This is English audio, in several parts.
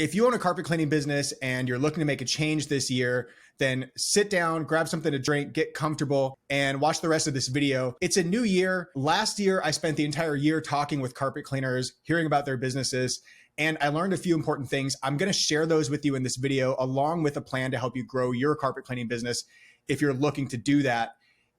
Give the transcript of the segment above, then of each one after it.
If you own a carpet cleaning business and you're looking to make a change this year, then sit down, grab something to drink, get comfortable, and watch the rest of this video. It's a new year. Last year, I spent the entire year talking with carpet cleaners, hearing about their businesses, and I learned a few important things. I'm going to share those with you in this video, along with a plan to help you grow your carpet cleaning business if you're looking to do that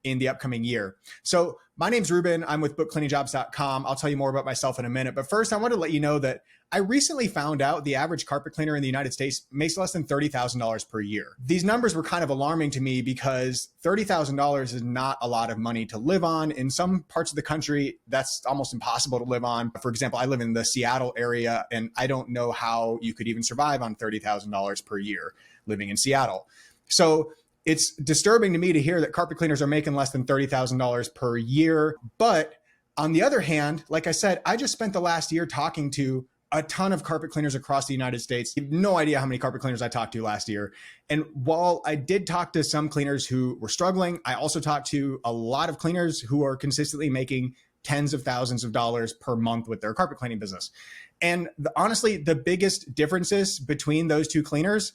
in the upcoming year. So my name's Reuben. I'm with BookCleaningJobs.com. I'll tell you more about myself in a minute. But first, I want to let you know that I recently found out the average carpet cleaner in the United States makes less than $30,000 per year. These numbers were kind of alarming to me because $30,000 is not a lot of money to live on. In some parts of the country, that's almost impossible to live on. For example, I live in the Seattle area, and I don't know how you could even survive on $30,000 per year living in Seattle. So it's disturbing to me to hear that carpet cleaners are making less than $30,000 per year. But on the other hand, like I said, I just spent the last year talking to a ton of carpet cleaners across the United States. You have no idea how many carpet cleaners I talked to last year. And while I did talk to some cleaners who were struggling, I also talked to a lot of cleaners who are consistently making tens of thousands of dollars per month with their carpet cleaning business. And honestly, the biggest differences between those two cleaners,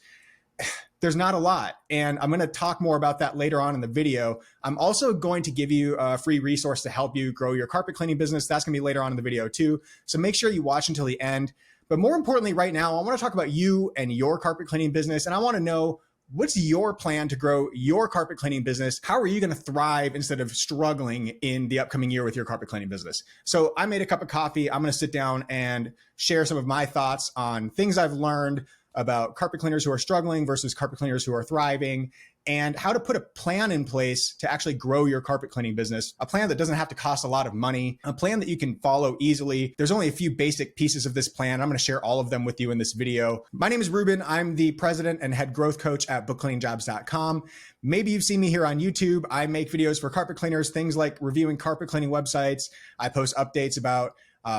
there's not a lot. And I'm going to talk more about that later on in the video. I'm also going to give you a free resource to help you grow your carpet cleaning business. That's going to be later on in the video too. So make sure you watch until the end. But more importantly, right now, I want to talk about you and your carpet cleaning business. And I want to know, what's your plan to grow your carpet cleaning business? How are you going to thrive instead of struggling in the upcoming year with your carpet cleaning business? So I made a cup of coffee. I'm going to sit down and share some of my thoughts on things I've learned about carpet cleaners who are struggling versus carpet cleaners who are thriving, and how to put a plan in place to actually grow your carpet cleaning business. A plan that doesn't have to cost a lot of money, a plan that you can follow easily. There's only a few basic pieces of this plan. I'm going to share all of them with you in this video. My name is Reuben. I'm the president and head growth coach at BookCleaningJobs.com. Maybe you've seen me here on YouTube. I make videos for carpet cleaners, things like reviewing carpet cleaning websites. I post updates about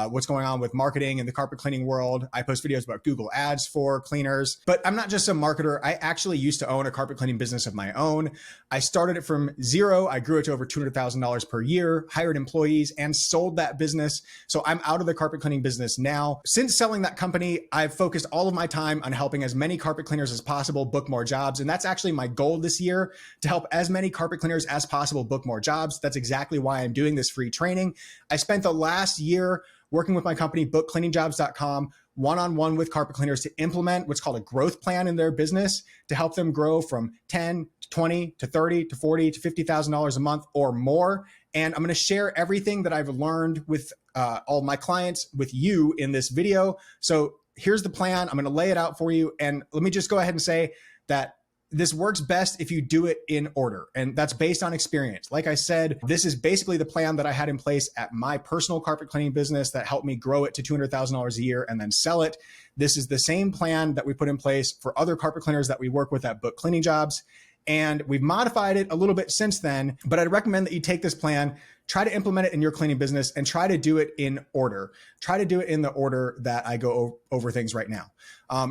what's going on with marketing in the carpet cleaning world. I post videos about Google Ads for cleaners, but I'm not just a marketer. I actually used to own a carpet cleaning business of my own. I started it from zero. I grew it to over $200,000 per year, hired employees, and sold that business. So I'm out of the carpet cleaning business now. Since selling that company, I've focused all of my time on helping as many carpet cleaners as possible book more jobs. And that's actually my goal this year, to help as many carpet cleaners as possible book more jobs. That's exactly why I'm doing this free training. I spent the last year working with my company, BookCleaningJobs.com, one-on-one with carpet cleaners to implement what's called a growth plan in their business to help them grow from 10 to 20 to 30 to 40 to $50,000 a month or more. And I'm going to share everything that I've learned with all my clients with you in this video. So here's the plan. I'm going to lay it out for you. And let me just go ahead and say that this works best if you do it in order, and that's based on experience. Like I said, this is basically the plan that I had in place at my personal carpet cleaning business that helped me grow it to $200,000 a year and then sell it. This is the same plan that we put in place for other carpet cleaners that we work with at Book Cleaning Jobs. And we've modified it a little bit since then, but I'd recommend that you take this plan, try to implement it in your cleaning business, and try to do it in order. Try to do it in the order that I go over things right now.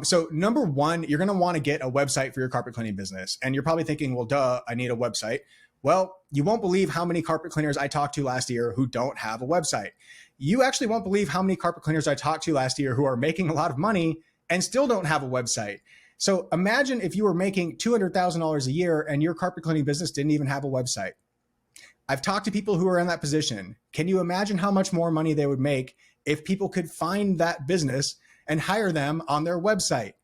So number one, you're going to want to get a website for your carpet cleaning business. And you're probably thinking, well, duh, I need a website. Well, you won't believe how many carpet cleaners I talked to last year who don't have a website. You actually won't believe how many carpet cleaners I talked to last year who are making a lot of money and still don't have a website. So imagine if you were making $200,000 a year and your carpet cleaning business didn't even have a website. I've talked to people who are in that position. Can you imagine how much more money they would make if people could find that business and hire them on their website?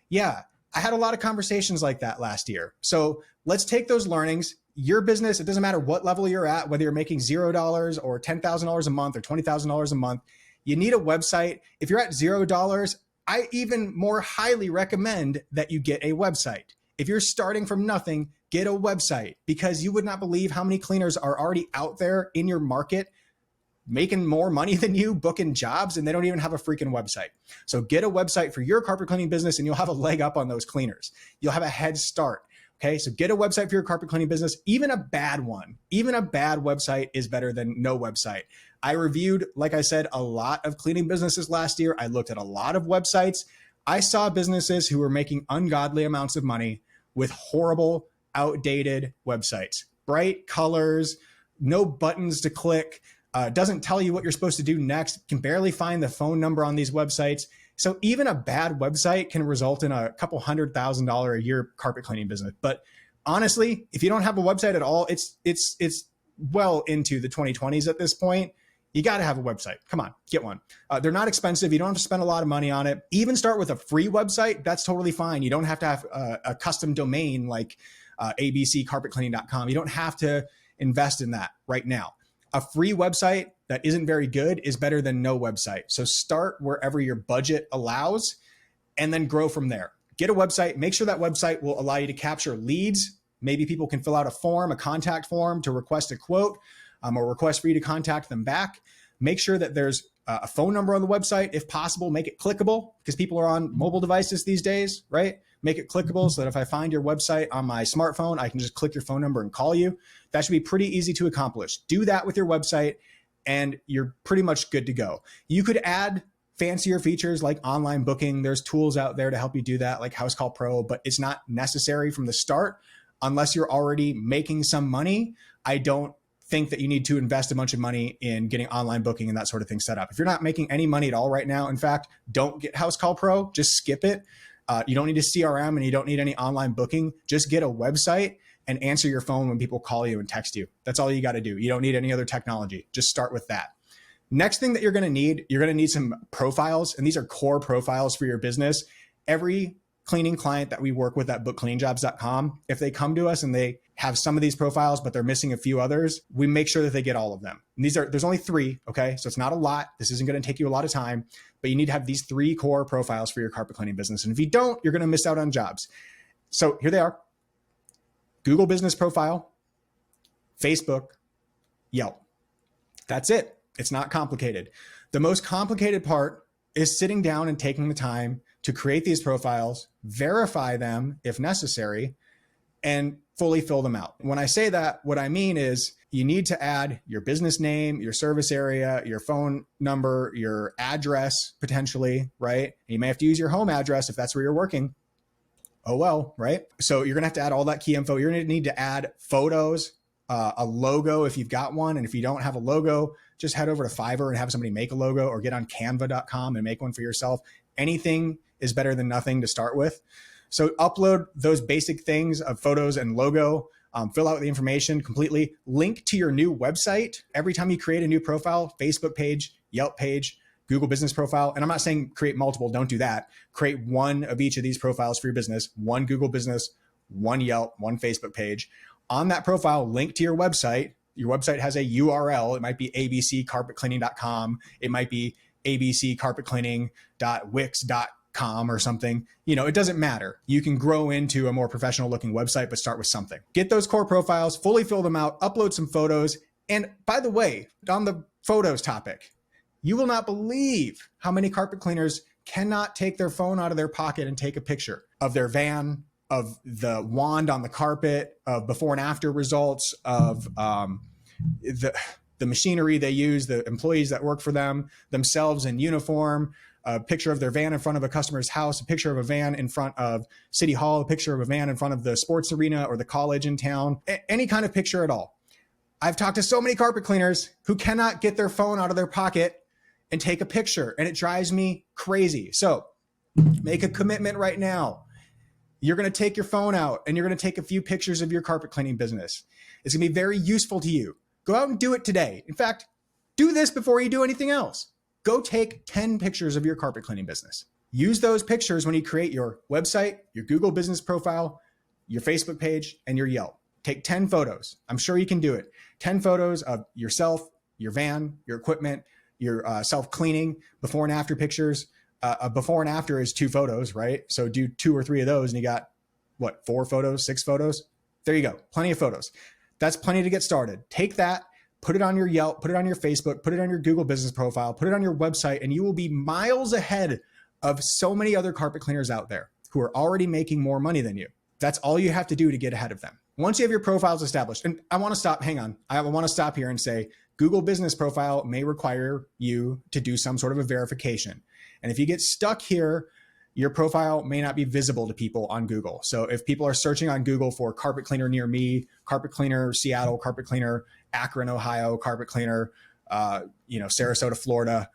Yeah, I had a lot of conversations like that last year. So let's take those learnings. Your business, it doesn't matter what level you're at, whether you're making $0 or $10,000 a month or $20,000 a month, you need a website. If you're at $0, I even more highly recommend that you get a website. If you're starting from nothing, get a website, because you would not believe how many cleaners are already out there in your market making more money than you, booking jobs, and they don't even have a freaking website. So get a website for your carpet cleaning business and you'll have a leg up on those cleaners. You'll have a head start. Okay, so get a website for your carpet cleaning business, even a bad one. Even a bad website is better than no website. I reviewed, like I said, a lot of cleaning businesses last year. I looked at a lot of websites. I saw businesses who were making ungodly amounts of money with horrible, outdated websites. Bright colors, no buttons to click, doesn't tell you what you're supposed to do next, can barely find the phone number on these websites. So even a bad website can result in a couple $100,000 a year carpet cleaning business. But honestly, if you don't have a website at all, it's well into the 2020s at this point. You got to have a website. Come on, get one. They're not expensive. You don't have to spend a lot of money on it. Even start with a free website. That's totally fine. You don't have to have a custom domain like abccarpetcleaning.com. You don't have to invest in that right now. A free website that isn't very good is better than no website. So start wherever your budget allows and then grow from there. Get a website, make sure that website will allow you to capture leads. Maybe people can fill out a form, a contact form to request a quote or request for you to contact them back. Make sure that there's a phone number on the website. If possible, make it clickable because people are on mobile devices these days, right? Make it clickable so that if I find your website on my smartphone, I can just click your phone number and call you. That should be pretty easy to accomplish. Do that with your website and you're pretty much good to go. You could add fancier features like online booking. There's tools out there to help you do that like House Call Pro, but it's not necessary from the start unless you're already making some money. I don't think that you need to invest a bunch of money in getting online booking and that sort of thing set up. If you're not making any money at all right now, in fact, don't get House Call Pro, just skip it. You don't need a CRM and you don't need any online booking. Just get a website and answer your phone when people call you and text you. That's all you got to do. You don't need any other technology. Just start with that. Next thing that you're going to need some profiles, and these are core profiles for your business. Every cleaning client that we work with at BookCleaningJobs.com, if they come to us and they have some of these profiles, but they're missing a few others, we make sure that they get all of them. And there's only 3, okay? So it's not a lot. This isn't going to take you a lot of time, but you need to have these 3 core profiles for your carpet cleaning business. And if you don't, you're going to miss out on jobs. So here they are: Google Business Profile, Facebook, Yelp. That's it. It's not complicated. The most complicated part is sitting down and taking the time to create these profiles, verify them if necessary, and fully fill them out. When I say that, what I mean is you need to add your business name, your service area, your phone number, your address potentially, right? You may have to use your home address if that's where you're working. Oh well, right? So you're gonna have to add all that key info. You're gonna need to add photos, a logo if you've got one. And if you don't have a logo, just head over to Fiverr and have somebody make a logo, or get on canva.com and make one for yourself. Anything is better than nothing to start with. So upload those basic things of photos and logo, fill out the information completely, link to your new website. Every time you create a new profile, Facebook page, Yelp page, Google Business Profile. And I'm not saying create multiple, don't do that. Create one of each of these profiles for your business, one Google Business, one Yelp, one Facebook page. On that profile, link to your website. Your website has a URL. It might be abccarpetcleaning.com. It might be abccarpetcleaning.wix.com or something. It doesn't matter. You can grow into a more professional looking website, but start with something. Get those core profiles, fully fill them out, upload some photos. And by the way, on the photos topic, you will not believe how many carpet cleaners cannot take their phone out of their pocket and take a picture of their van, of the wand on the carpet, of before and after results, of the machinery they use, the employees that work for them, themselves in uniform, a picture of their van in front of a customer's house, a picture of a van in front of City Hall, a picture of a van in front of the sports arena or the college in town, any kind of picture at all. I've talked to so many carpet cleaners who cannot get their phone out of their pocket and take a picture, and it drives me crazy. So make a commitment right now. You're going to take your phone out and you're going to take a few pictures of your carpet cleaning business. It's going to be very useful to you. Go out and do it today. In fact, do this before you do anything else. Go take 10 pictures of your carpet cleaning business. Use those pictures when you create your website, your Google Business Profile, your Facebook page, and your Yelp. Take 10 photos. I'm sure you can do it. 10 photos of yourself, your van, your equipment, your self-cleaning, before and after pictures. A before and after is 2 photos, right? So do 2 or 3 of those and you got, 4 photos, 6 photos? There you go. Plenty of photos. That's plenty to get started. Take that, put it on your Yelp, put it on your Facebook, put it on your Google Business Profile, put it on your website, and you will be miles ahead of so many other carpet cleaners out there who are already making more money than you. That's all you have to do to get ahead of them. Once you have your profiles established, and I want to stop here and say, Google Business Profile may require you to do some sort of a verification. And if you get stuck here, your profile may not be visible to people on Google. So if people are searching on Google for carpet cleaner near me, carpet cleaner Seattle, carpet cleaner Akron, Ohio, carpet cleaner, Sarasota, Florida,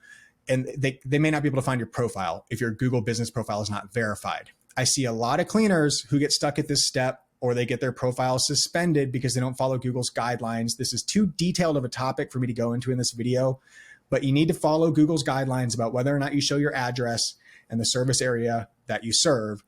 and they may not be able to find your profile if your Google business profile is not verified. I see a lot of cleaners who get stuck at this step, or they get their profile suspended because they don't follow Google's guidelines. This is too detailed of a topic for me to go into in this video, but you need to follow Google's guidelines about whether or not you show your address and the service area that you serve.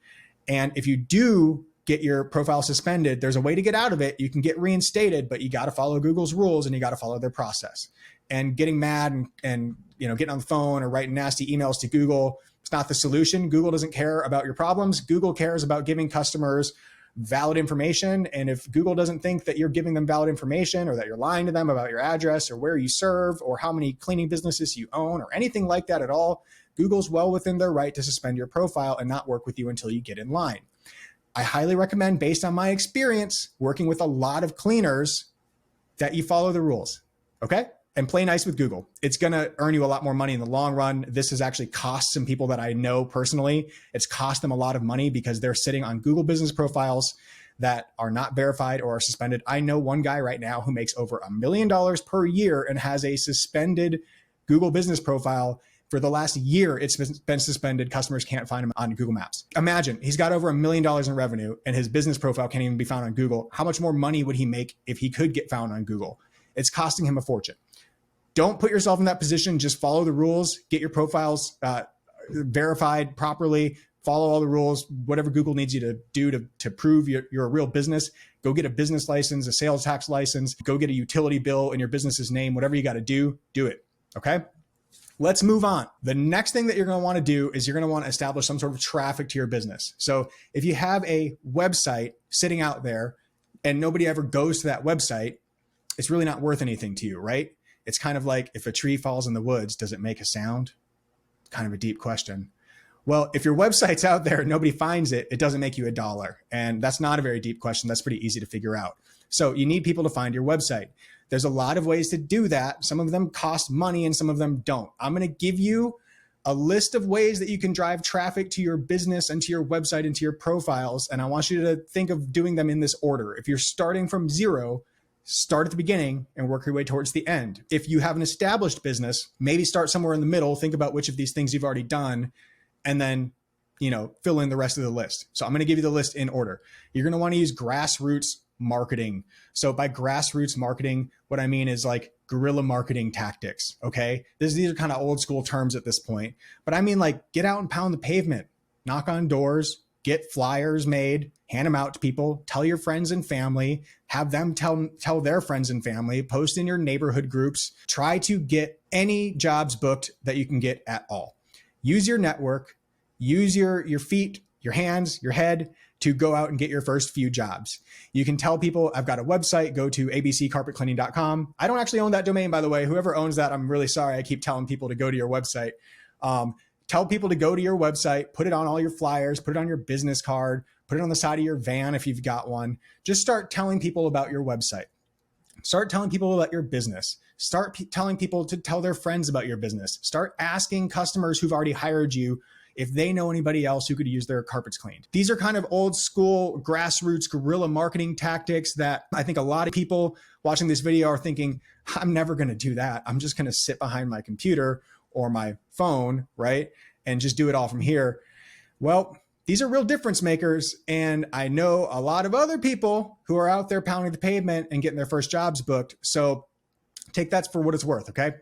And if you do get your profile suspended, there's a way to get out of it. You can get reinstated, but you got to follow Google's rules and you got to follow their process. And getting mad and getting on the phone or writing nasty emails to Google, it's not the solution. Google doesn't care about your problems. Google cares about giving customers valid information. And if Google doesn't think that you're giving them valid information, or that you're lying to them about your address or where you serve or how many cleaning businesses you own or anything like that at all, Google's well within their right to suspend your profile and not work with you until you get in line. I highly recommend, based on my experience working with a lot of cleaners, that you follow the rules, okay? And play nice with Google. It's gonna earn you a lot more money in the long run. This has actually cost some people that I know personally. It's cost them a lot of money because they're sitting on Google business profiles that are not verified or are suspended. I know one guy right now who makes over $1 million per year and has a suspended Google business profile. For the last year, it's been suspended. Customers can't find him on Google Maps. Imagine he's got over $1 million in revenue and his business profile can't even be found on Google. How much more money would he make if he could get found on Google? It's costing him a fortune. Don't put yourself in that position. Just follow the rules, get your profiles verified properly, follow all the rules, whatever Google needs you to do to prove you're a real business. Go get a business license, a sales tax license, go get a utility bill in your business's name, whatever you got to do it. Okay. Let's move on. The next thing that you're going to want to do is you're going to want to establish some sort of traffic to your business. So if you have a website sitting out there and nobody ever goes to that website, it's really not worth anything to you, right? It's kind of like, if a tree falls in the woods, does it make a sound? Kind of a deep question. Well, if your website's out there and nobody finds it, it doesn't make you $1. And that's not a very deep question. That's pretty easy to figure out. So you need people to find your website. There's a lot of ways to do that. Some of them cost money and some of them don't. I'm going to give you a list of ways that you can drive traffic to your business and to your website and to your profiles. And I want you to think of doing them in this order. If you're starting from zero, start at the beginning and work your way towards the end. If you have an established business, maybe start somewhere in the middle, think about which of these things you've already done, and then, fill in the rest of the list. So I'm going to give you the list in order. You're going to want to use grassroots marketing. So by grassroots marketing, what I mean is like guerrilla marketing tactics. Okay. These are kind of old school terms at this point, but I mean, like, get out and pound the pavement, knock on doors, get flyers made, hand them out to people, tell your friends and family, have them tell their friends and family, post in your neighborhood groups, try to get any jobs booked that you can get at all. Use your network, use your feet, your hands, your head to go out and get your first few jobs. You can tell people, I've got a website, go to abccarpetcleaning.com. I don't actually own that domain, by the way. Whoever owns that, I'm really sorry. I keep telling people to go to your website. Tell people to go to your website, put it on all your flyers, put it on your business card, put it on the side of your van if you've got one. Just start telling people about your website. Start telling people about your business. Start telling people to tell their friends about your business. Start asking customers who've already hired you if they know anybody else who could use their carpets cleaned. These are kind of old school grassroots guerrilla marketing tactics that I think a lot of people watching this video are thinking, I'm never going to do that. I'm just going to sit behind my computer or my phone, right? And just do it all from here. Well, these are real difference makers. And I know a lot of other people who are out there pounding the pavement and getting their first jobs booked. So take that for what it's worth, okay?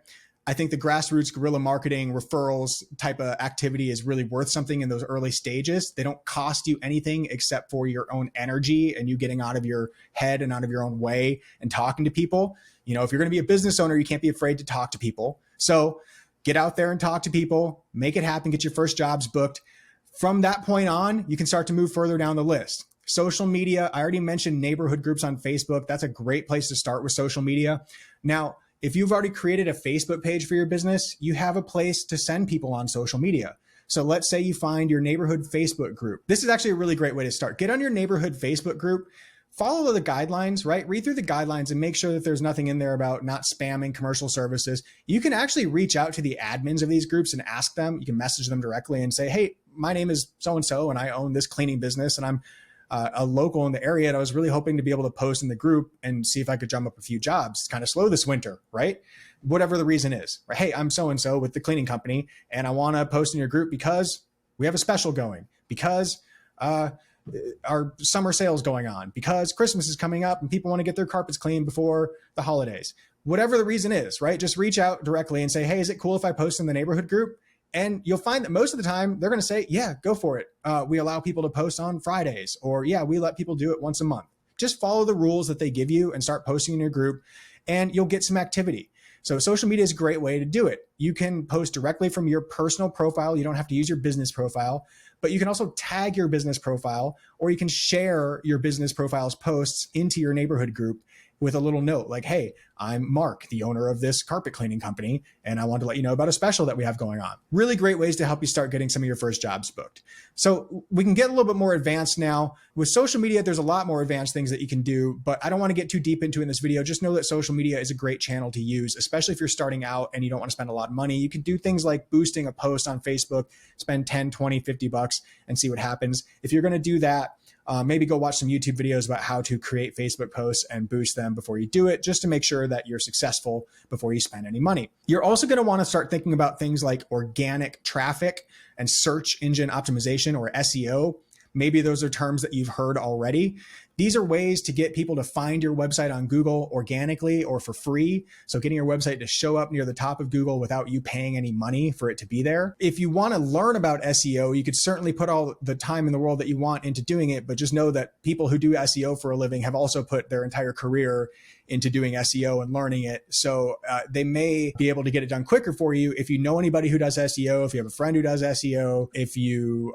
I think the grassroots guerrilla marketing referrals type of activity is really worth something in those early stages. They don't cost you anything except for your own energy and you getting out of your head and out of your own way and talking to people. If you're going to be a business owner, you can't be afraid to talk to people. So get out there and talk to people, make it happen, get your first jobs booked. From that point on, you can start to move further down the list. Social media, I already mentioned neighborhood groups on Facebook. That's a great place to start with social media. Now, if you've already created a Facebook page for your business, you have a place to send people on social media. So let's say you find your neighborhood Facebook group. This is actually a really great way to start. Get on your neighborhood Facebook group, follow the guidelines, right? Read through the guidelines and make sure that there's nothing in there about not spamming commercial services. You can actually reach out to the admins of these groups and ask them. You can message them directly and say, hey, my name is so-and-so and I own this cleaning business and I'm a local in the area, and I was really hoping to be able to post in the group and see if I could drum up a few jobs. It's kind of slow this winter, right? Whatever the reason is, right? Hey, I'm so-and-so with the cleaning company, and I want to post in your group because we have a special going, because our summer sales going on, because Christmas is coming up and people want to get their carpets clean before the holidays. Whatever the reason is, right? Just reach out directly and say, hey, is it cool if I post in the neighborhood group? And you'll find that most of the time they're going to say, yeah, go for it. We allow people to post on Fridays, or yeah, we let people do it once a month. Just follow the rules that they give you and start posting in your group, and you'll get some activity. So social media is a great way to do it. You can post directly from your personal profile. You don't have to use your business profile, but you can also tag your business profile, or you can share your business profile's posts into your neighborhood group with a little note like, hey, I'm Mark, the owner of this carpet cleaning company, and I want to let you know about a special that we have going on. Really great ways to help you start getting some of your first jobs booked. So we can get a little bit more advanced now. With social media, there's a lot more advanced things that you can do, but I don't want to get too deep into in this video. Just know that social media is a great channel to use, especially if you're starting out and you don't want to spend a lot of money. You can do things like boosting a post on Facebook, spend 10, 20, 50 bucks and see what happens. If you're going to do that, maybe go watch some YouTube videos about how to create Facebook posts and boost them before you do it, just to make sure that you're successful before you spend any money. You're also going to want to start thinking about things like organic traffic and search engine optimization, or SEO. Maybe those are terms that you've heard already. These are ways to get people to find your website on Google organically or for free. So getting your website to show up near the top of Google without you paying any money for it to be there. If you want to learn about SEO, you could certainly put all the time in the world that you want into doing it, but just know that people who do SEO for a living have also put their entire career into doing SEO and learning it. So they may be able to get it done quicker for you if you know anybody who does SEO, if you have a friend who does SEO, if you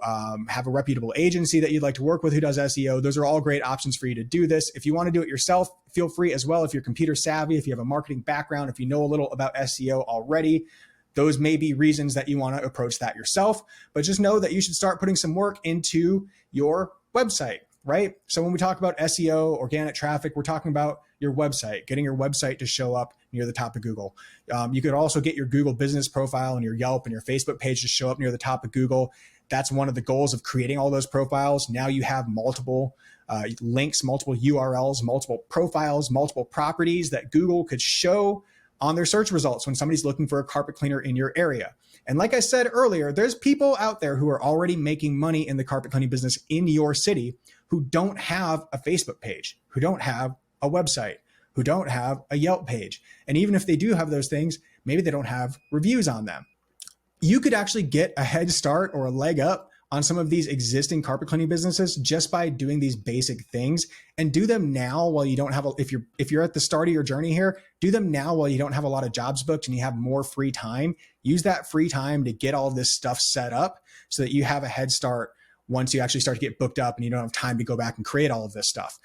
have a reputable agency that you'd like to work with who does SEO. Those are all great options for you to do this. If you want to do it yourself, feel free as well. If you're computer savvy, if you have a marketing background, if you know a little about SEO already, those may be reasons that you want to approach that yourself. But just know that you should start putting some work into your website, right? So when we talk about SEO, organic traffic, we're talking about your website, getting your website to show up near the top of Google. You could also get your Google business profile and your Yelp and your Facebook page to show up near the top of Google. That's one of the goals of creating all those profiles. Now you have multiple links, multiple URLs, multiple profiles, multiple properties that Google could show on their search results when somebody's looking for a carpet cleaner in your area. And like I said earlier, there's people out there who are already making money in the carpet cleaning business in your city who don't have a Facebook page, who don't have a website, who don't have a Yelp page. And even if they do have those things, maybe they don't have reviews on them. You could actually get a head start or a leg up on some of these existing carpet cleaning businesses just by doing these basic things, and do them now while you don't have if you're at the start of your journey here, do them now while you don't have a lot of jobs booked and you have more free time. Use that free time to get all this stuff set up so that you have a head start once you actually start to get booked up and you don't have time to go back and create all of this stuff.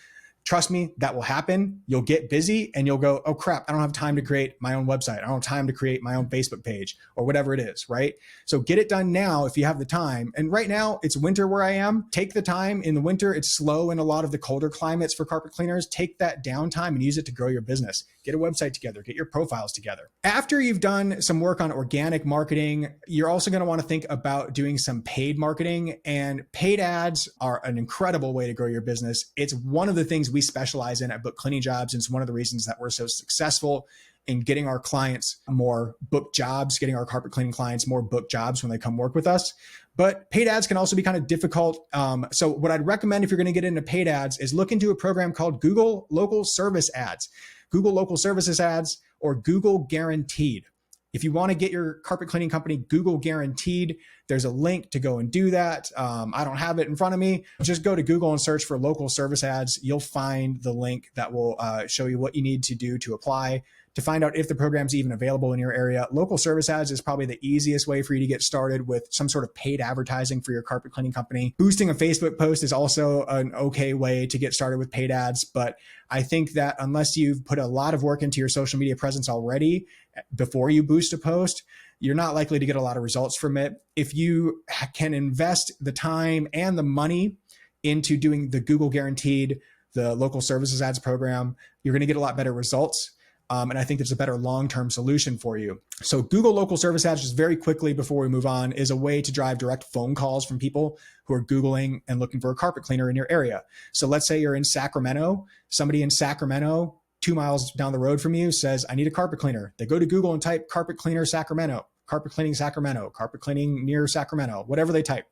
Trust me, that will happen. You'll get busy and you'll go, oh crap, I don't have time to create my own website. I don't have time to create my own Facebook page or whatever it is, right? So get it done now if you have the time. And right now it's winter where I am. Take the time in the winter. It's slow in a lot of the colder climates for carpet cleaners. Take that downtime and use it to grow your business. Get a website together, get your profiles together. After you've done some work on organic marketing, you're also going to want to think about doing some paid marketing, and paid ads are an incredible way to grow your business. It's one of the things we specialize in at BookCleaningJobs, and it's one of the reasons that we're so successful in getting our clients more book jobs, getting our carpet cleaning clients more book jobs when they come work with us. But paid ads can also be kind of difficult. So what I'd recommend if you're going to get into paid ads is look into a program called Google Local Service Ads, Google Local Services Ads, or Google Guaranteed. If you want to get your carpet cleaning company Google Guaranteed, there's a link to go and do that. I don't have it in front of me. Just go to Google and search for local service ads. You'll find the link that will show you what you need to do to apply to find out if the program's even available in your area. Local service ads is probably the easiest way for you to get started with some sort of paid advertising for your carpet cleaning company. Boosting a Facebook post is also an okay way to get started with paid ads, but I think that unless you've put a lot of work into your social media presence already before you boost a post, you're not likely to get a lot of results from it. If you can invest the time and the money into doing the Google Guaranteed, the local services ads program, you're going to get a lot better results. And I think there's a better long-term solution for you. So Google local service ads, just very quickly before we move on, is a way to drive direct phone calls from people who are Googling and looking for a carpet cleaner in your area. So let's say you're in Sacramento, somebody in Sacramento, 2 miles down the road from you, says, I need a carpet cleaner. They go to Google and type carpet cleaner Sacramento, carpet cleaning Sacramento, carpet cleaning near Sacramento, whatever they type.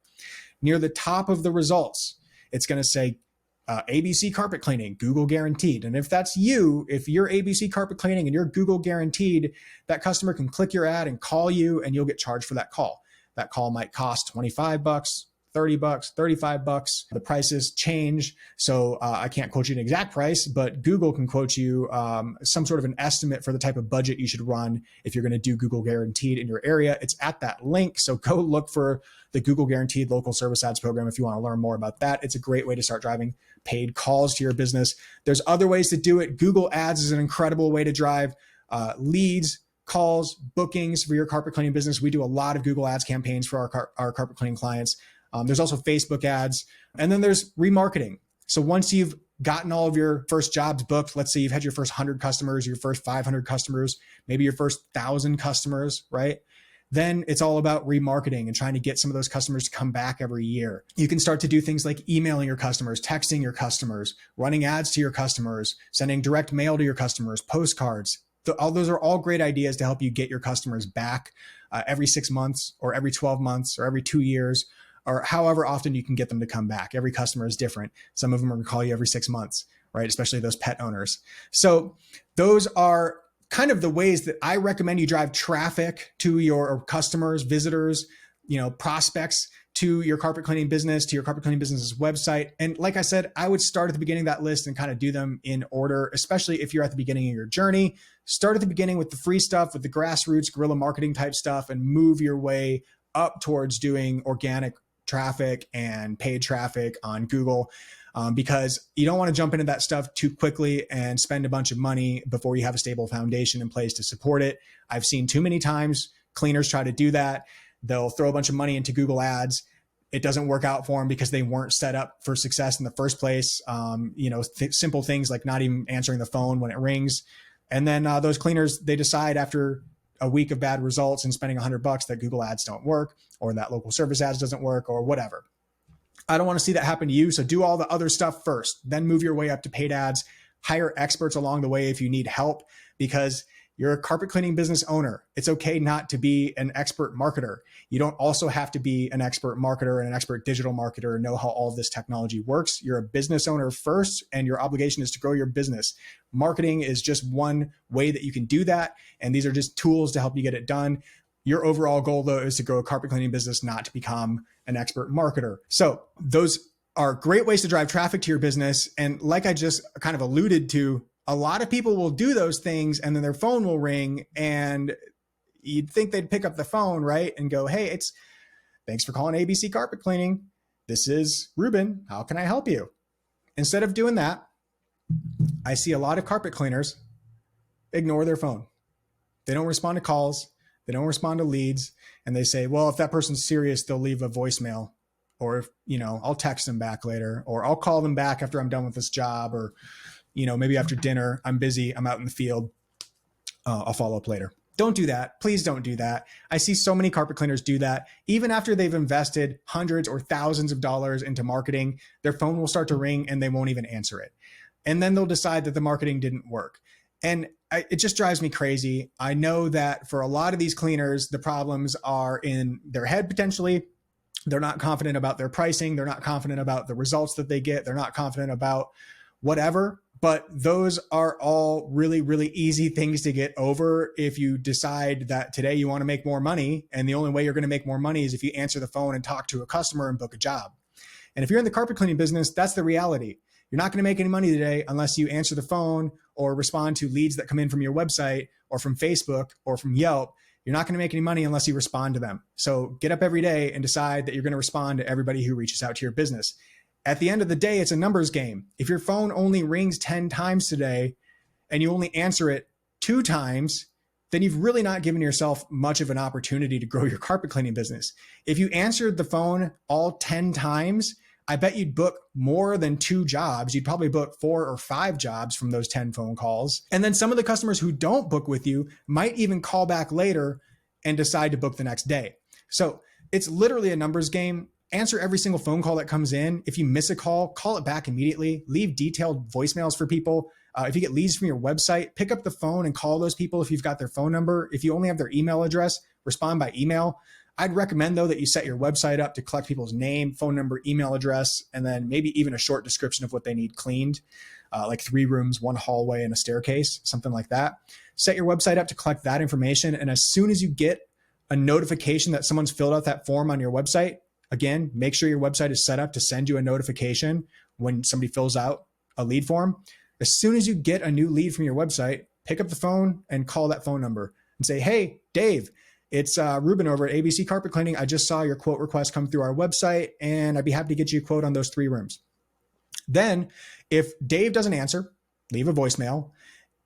Near the top of the results, it's going to say ABC carpet cleaning, Google guaranteed. And if that's you, if you're ABC carpet cleaning and you're Google guaranteed, that customer can click your ad and call you, and you'll get charged for that call. That call might cost $25, $30, $35. The prices change. So I can't quote you an exact price, but Google can quote you some sort of an estimate for the type of budget you should run if you're going to do Google guaranteed in your area. It's at that link. So go look for the Google guaranteed local service ads program if you want to learn more about that. It's a great way to start driving paid calls to your business. There's other ways to do it. Google ads is an incredible way to drive leads, calls, bookings for your carpet cleaning business. We do a lot of Google ads campaigns for our carpet cleaning clients. There's also Facebook ads, and then there's remarketing. So once you've gotten all of your first jobs booked, let's say you've had your first 100 customers, your first 500 customers, maybe your first 1,000 customers, right? Then it's all about remarketing and trying to get some of those customers to come back every year. You can start to do things like emailing your customers, texting your customers, running ads to your customers, sending direct mail to your customers, postcards. All those are all great ideas to help you get your customers back every 6 months or every 12 months or every 2 years, or however often you can get them to come back. Every customer is different. Some of them are going to call you every 6 months, right? Especially those pet owners. So those are kind of the ways that I recommend you drive traffic to your customers, visitors, prospects to your carpet cleaning business, to your carpet cleaning business's website. And like I said, I would start at the beginning of that list and kind of do them in order, especially if you're at the beginning of your journey. Start at the beginning with the free stuff, with the grassroots guerrilla marketing type stuff, and move your way up towards doing organic traffic and paid traffic on Google, because you don't want to jump into that stuff too quickly and spend a bunch of money before you have a stable foundation in place to support it. I've seen too many times cleaners try to do that. They'll throw a bunch of money into Google ads. It doesn't work out for them because they weren't set up for success in the first place. Simple things like not even answering the phone when it rings. And then those cleaners, they decide after a week of bad results and spending $100 that Google ads don't work, or that local service ads doesn't work, or whatever. I don't want to see that happen to you. So do all the other stuff first, then move your way up to paid ads. Hire experts along the way if you need help, because you're a carpet cleaning business owner. It's okay not to be an expert marketer. You don't also have to be an expert marketer and an expert digital marketer and know how all of this technology works. You're a business owner first, and your obligation is to grow your business. Marketing is just one way that you can do that. And these are just tools to help you get it done. Your overall goal, though, is to grow a carpet cleaning business, not to become an expert marketer. So those are great ways to drive traffic to your business. And like I just kind of alluded to, a lot of people will do those things and then their phone will ring, and you'd think they'd pick up the phone, right? And go, hey, thanks for calling ABC Carpet Cleaning. This is Reuben. How can I help you? Instead of doing that, I see a lot of carpet cleaners ignore their phone. They don't respond to calls. They don't respond to leads. And they say, well, if that person's serious, they'll leave a voicemail, or I'll text them back later, or I'll call them back after I'm done with this job, or maybe after dinner, I'm busy, I'm out in the field, I'll follow up later. Don't do that. Please don't do that. I see so many carpet cleaners do that. Even after they've invested hundreds or thousands of dollars into marketing, their phone will start to ring and they won't even answer it. And then they'll decide that the marketing didn't work. And it just drives me crazy. I know that for a lot of these cleaners, the problems are in their head potentially. They're not confident about their pricing. They're not confident about the results that they get. They're not confident about whatever. But those are all really, really easy things to get over if you decide that today you want to make more money. And the only way you're going to make more money is if you answer the phone and talk to a customer and book a job. And if you're in the carpet cleaning business, that's the reality. You're not going to make any money today unless you answer the phone or respond to leads that come in from your website or from Facebook or from Yelp. You're not going to make any money unless you respond to them. So get up every day and decide that you're going to respond to everybody who reaches out to your business. At the end of the day, it's a numbers game. If your phone only rings 10 times today and you only answer it 2 times, then you've really not given yourself much of an opportunity to grow your carpet cleaning business. If you answered the phone all 10 times, I bet you'd book more than 2 jobs. You'd probably book 4 or 5 jobs from those 10 phone calls. And then some of the customers who don't book with you might even call back later and decide to book the next day. So it's literally a numbers game. Answer every single phone call that comes in. If you miss a call, call it back immediately. Leave detailed voicemails for people. If you get leads from your website, pick up the phone and call those people if you've got their phone number. If you only have their email address, respond by email. I'd recommend, though, that you set your website up to collect people's name, phone number, email address, and then maybe even a short description of what they need cleaned, like 3 rooms, 1 hallway, and a staircase, something like that. Set your website up to collect that information. And as soon as you get a notification that someone's filled out that form on your website, again, make sure your website is set up to send you a notification when somebody fills out a lead form. As soon as you get a new lead from your website, pick up the phone and call that phone number and say, hey, Dave, it's Reuben over at ABC Carpet Cleaning. I just saw your quote request come through our website, and I'd be happy to get you a quote on those 3 rooms. Then if Dave doesn't answer, leave a voicemail.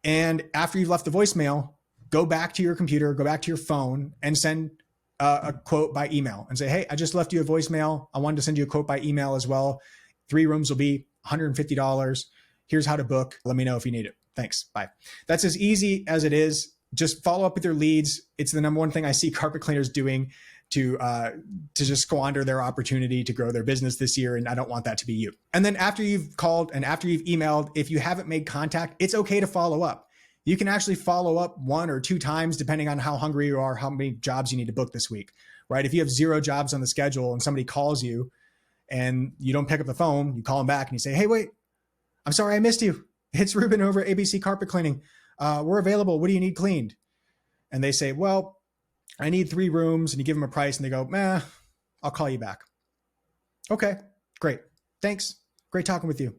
And after you've left the voicemail, go back to your computer, go back to your phone and send a quote by email and say, hey, I just left you a voicemail. I wanted to send you a quote by email as well. 3 rooms will be $150. Here's how to book. Let me know if you need it. Thanks. Bye. That's as easy as it is. Just follow up with your leads. It's the number one thing I see carpet cleaners doing to just squander their opportunity to grow their business this year. And I don't want that to be you. And then after you've called and after you've emailed, if you haven't made contact, it's okay to follow up. You can actually follow up 1 or 2 times, depending on how hungry you are, how many jobs you need to book this week, right? If you have 0 jobs on the schedule and somebody calls you and you don't pick up the phone, you call them back and you say, hey, wait, I'm sorry I missed you. It's Reuben over at ABC Carpet Cleaning. We're available. What do you need cleaned? And they say, well, I need 3 rooms. And you give them a price and they go, I'll call you back. Okay, great. Thanks. Great talking with you.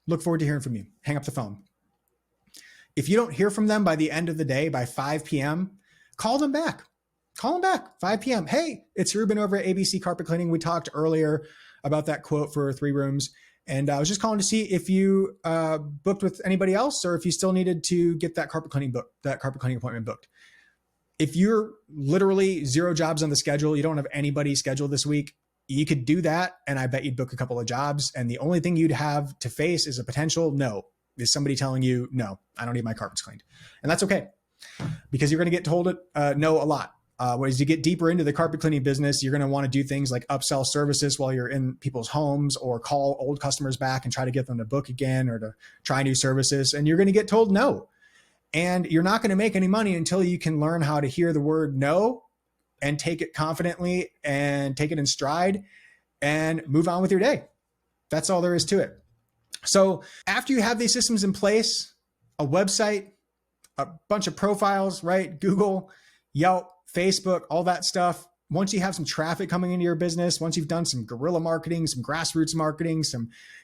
Look forward to hearing from you. Hang up the phone. If you don't hear from them by the end of the day, by 5 p.m., call them back. Call them back, 5 p.m. Hey, it's Reuben over at ABC Carpet Cleaning. We talked earlier about that quote for 3 rooms. And I was just calling to see if you booked with anybody else or if you still needed to get that carpet cleaning appointment booked. If you're literally 0 jobs on the schedule, you don't have anybody scheduled this week, you could do that. And I bet you'd book a couple of jobs. And the only thing you'd have to face is a potential no. Is somebody telling you, no, I don't need my carpets cleaned. And that's okay, because you're going to get told no a lot. As you get deeper into the carpet cleaning business, you're going to want to do things like upsell services while you're in people's homes, or call old customers back and try to get them to book again or to try new services. And you're going to get told no. And you're not going to make any money until you can learn how to hear the word no and take it confidently and take it in stride and move on with your day. That's all there is to it. So after you have these systems in place, a website, a bunch of profiles, right? Google, Yelp, Facebook, all that stuff. Once you have some traffic coming into your business, once you've done some guerrilla marketing, some grassroots marketing,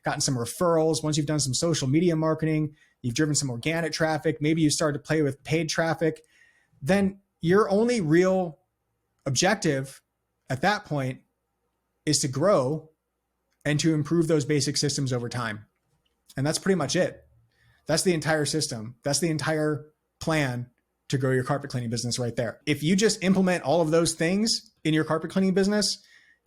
gotten some referrals, once you've done some social media marketing, you've driven some organic traffic, maybe you started to play with paid traffic, then your only real objective at that point is to grow and to improve those basic systems over time. And that's pretty much it. That's the entire system. That's the entire plan to grow your carpet cleaning business right there. If you just implement all of those things in your carpet cleaning business,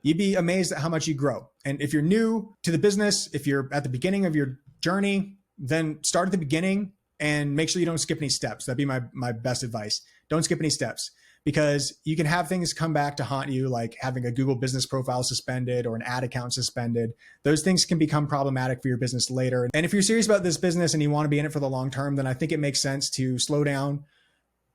you'd be amazed at how much you grow. And if you're new to the business, if you're at the beginning of your journey, then start at the beginning and make sure you don't skip any steps. That'd be my best advice. Don't skip any steps, because you can have things come back to haunt you, like having a Google business profile suspended or an ad account suspended. Those things can become problematic for your business later. And if you're serious about this business and you want to be in it for the long term, then I think it makes sense to slow down,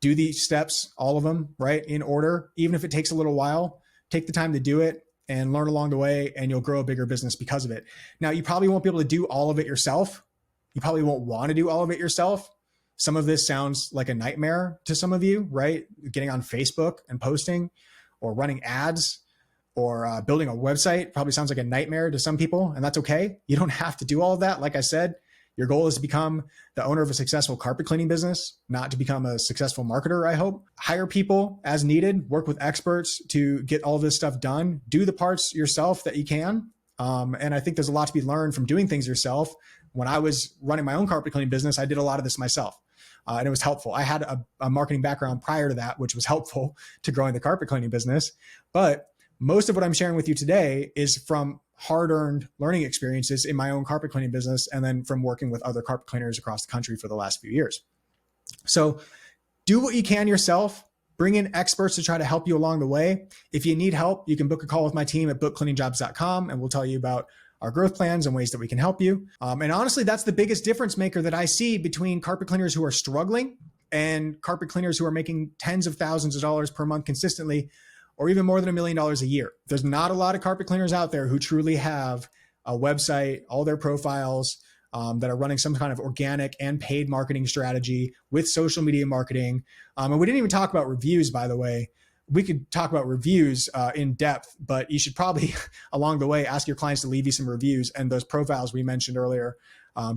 do these steps, all of them, right, in order. Even if it takes a little while, take the time to do it and learn along the way, and you'll grow a bigger business because of it. Now, you probably won't be able to do all of it yourself. You probably won't want to do all of it yourself. Some of this sounds like a nightmare to some of you, right? Getting on Facebook and posting, or running ads, or building a website probably sounds like a nightmare to some people, and that's okay. You don't have to do all of that. Like I said, your goal is to become the owner of a successful carpet cleaning business, not to become a successful marketer, I hope. Hire people as needed, work with experts to get all this stuff done. Do the parts yourself that you can. And I think there's a lot to be learned from doing things yourself. When I was running my own carpet cleaning business, I did a lot of this myself. And it was helpful. I had a marketing background prior to that, which was helpful to growing the carpet cleaning business. But most of what I'm sharing with you today is from hard-earned learning experiences in my own carpet cleaning business, and then from working with other carpet cleaners across the country for the last few years. So do what you can yourself. Bring in experts to try to help you along the way. If you need help, you can book a call with my team at BookCleaningJobs.com, and we'll tell you about our growth plans and ways that we can help you. And honestly, that's the biggest difference maker that I see between carpet cleaners who are struggling and carpet cleaners who are making tens of thousands of dollars per month consistently, or even more than $1 million a year. There's not a lot of carpet cleaners out there who truly have a website, all their profiles, that are running some kind of organic and paid marketing strategy with social media marketing. And we didn't even talk about reviews, by the way. We could talk about reviews in depth, but you should probably along the way ask your clients to leave you some reviews. And those profiles we mentioned earlier,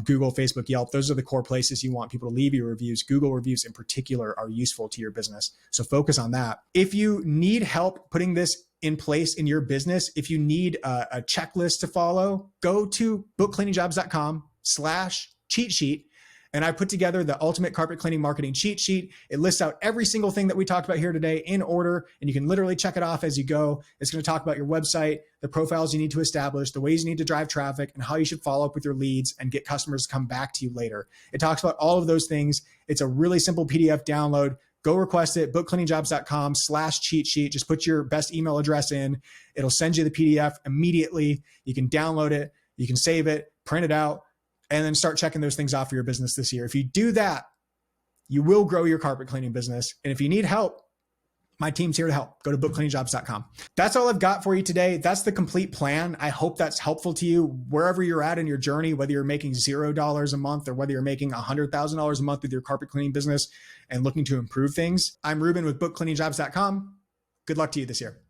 Google, Facebook, Yelp, those are the core places you want people to leave you reviews. Google reviews in particular are useful to your business. So focus on that. If you need help putting this in place in your business, if you need a checklist to follow, go to bookcleaningjobs.com/cheat sheet. And I put together the ultimate carpet cleaning marketing cheat sheet. It lists out every single thing that we talked about here today in order, and you can literally check it off as you go. It's going to talk about your website, the profiles you need to establish, the ways you need to drive traffic, and how you should follow up with your leads and get customers to come back to you later. It talks about all of those things. It's a really simple PDF download. Go request it, bookcleaningjobs.com/cheat sheet. Just put your best email address in. It'll send you the PDF immediately. You can download it. You can save it, print it out, and then start checking those things off for your business this year. If you do that, you will grow your carpet cleaning business. And if you need help, my team's here to help. Go to bookcleaningjobs.com. That's all I've got for you today. That's the complete plan. I hope that's helpful to you wherever you're at in your journey, whether you're making $0 a month or whether you're making $100,000 a month with your carpet cleaning business and looking to improve things. I'm Reuben with bookcleaningjobs.com. Good luck to you this year.